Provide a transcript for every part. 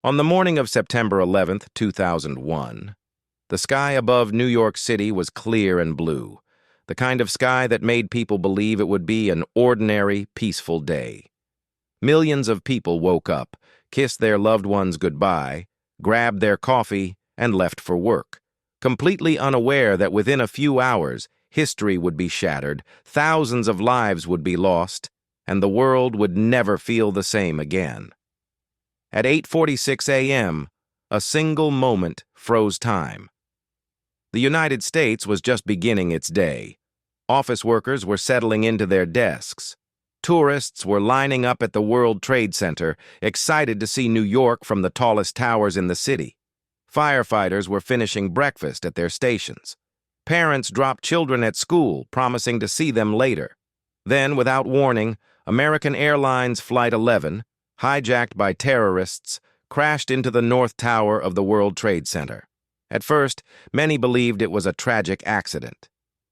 On the morning of September 11th, 2001, the sky above New York City was clear and blue, the kind of sky that made people believe it would be an ordinary, peaceful day. Millions of people woke up, kissed their loved ones goodbye, grabbed their coffee, and left for work, completely unaware that within a few hours, history would be shattered, thousands of lives would be lost, and the world would never feel the same again. At 8:46 a.m., a single moment froze time. The United States was just beginning its day. Office workers were settling into their desks. Tourists were lining up at the World Trade Center, excited to see New York from the tallest towers in the city. Firefighters were finishing breakfast at their stations. Parents dropped children at school, promising to see them later. Then, without warning, American Airlines Flight 11, hijacked by terrorists, crashed into the North Tower of the World Trade Center. At first, many believed it was a tragic accident.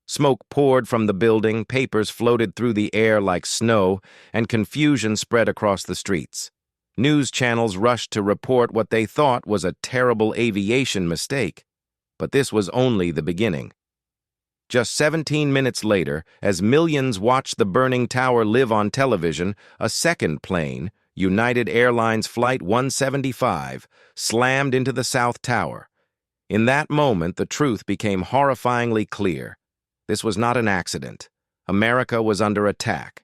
Smoke poured from the building, papers floated through the air like snow, and confusion spread across the streets. News channels rushed to report what they thought was a terrible aviation mistake. But this was only the beginning. Just 17 minutes later, as millions watched the burning tower live on television, a second plane, United Airlines Flight 175, slammed into the South Tower. In that moment, the truth became horrifyingly clear. This was not an accident. America was under attack.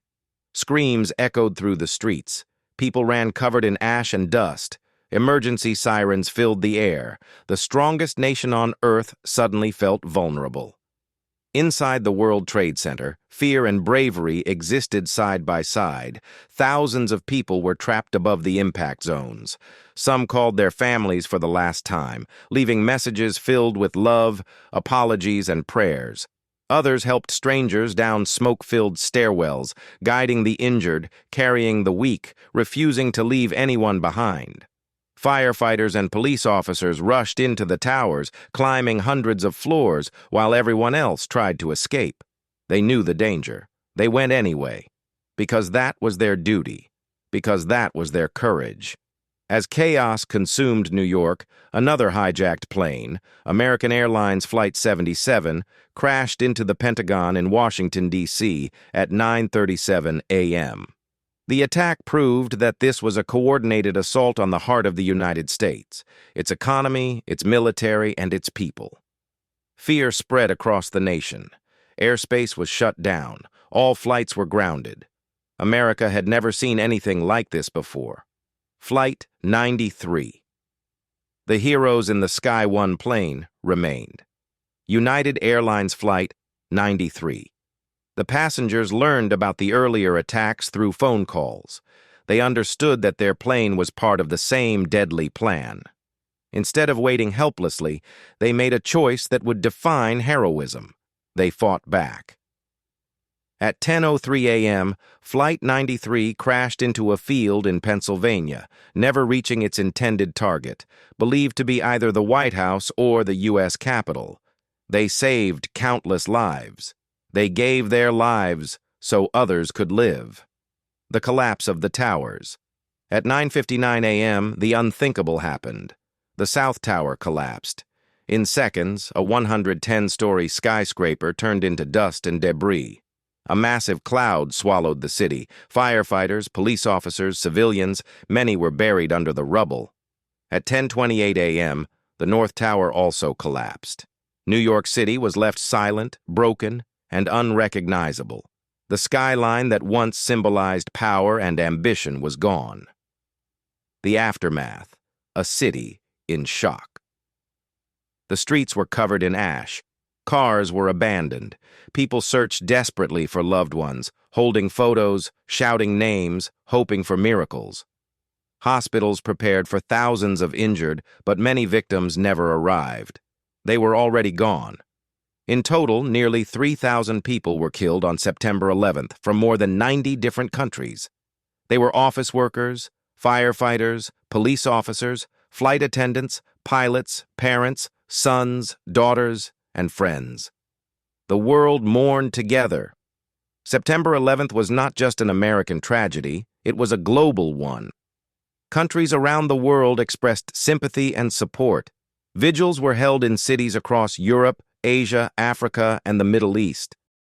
Screams echoed through the streets. People ran covered in ash and dust. Emergency sirens filled the air. The strongest nation on Earth suddenly felt vulnerable. Inside the World Trade Center, fear and bravery existed side by side. Thousands of people were trapped above the impact zones. Some called their families for the last time, leaving messages filled with love, apologies, and prayers. Others helped strangers down smoke-filled stairwells, guiding the injured, carrying the weak, refusing to leave anyone behind. Firefighters and police officers rushed into the towers, climbing hundreds of floors, while everyone else tried to escape. They knew the danger. They went anyway. Because that was their duty. Because that was their courage. As chaos consumed New York, another hijacked plane, American Airlines Flight 77, crashed into the Pentagon in Washington, D.C. at 9:37 a.m. The attack proved that this was a coordinated assault on the heart of the United States, its economy, its military, and its people. Fear spread across the nation. Airspace was shut down. All flights were grounded. America had never seen anything like this before. Flight 93. The heroes in the Sky One plane remained. United Airlines Flight 93. The passengers learned about the earlier attacks through phone calls. They understood that their plane was part of the same deadly plan. Instead of waiting helplessly, they made a choice that would define heroism. They fought back. At 10:03 a.m., Flight 93 crashed into a field in Pennsylvania, never reaching its intended target, believed to be either the White House or the U.S. Capitol. They saved countless lives. They gave their lives so others could live. The collapse of the towers. At 9:59 a.m., the unthinkable happened. The South Tower collapsed. In seconds, a 110-story skyscraper turned into dust and debris. A massive cloud swallowed the city. Firefighters, police officers, civilians, many were buried under the rubble. At 10:28 a.m., the North Tower also collapsed. New York City was left silent, broken, and unrecognizable. The skyline that once symbolized power and ambition was gone. The aftermath, a city in shock. The streets were covered in ash. Cars were abandoned. People searched desperately for loved ones, holding photos, shouting names, hoping for miracles. Hospitals prepared for thousands of injured, but many victims never arrived. They were already gone. In total, nearly 3,000 people were killed on September 11th from more than 90 different countries. They were office workers, firefighters, police officers, flight attendants, pilots, parents, sons, daughters, and friends. The world mourned together. September 11th was not just an American tragedy, it was a global one. countries around the world expressed sympathy and support. Vigils were held in cities across Europe, Asia, Africa, and the Middle East.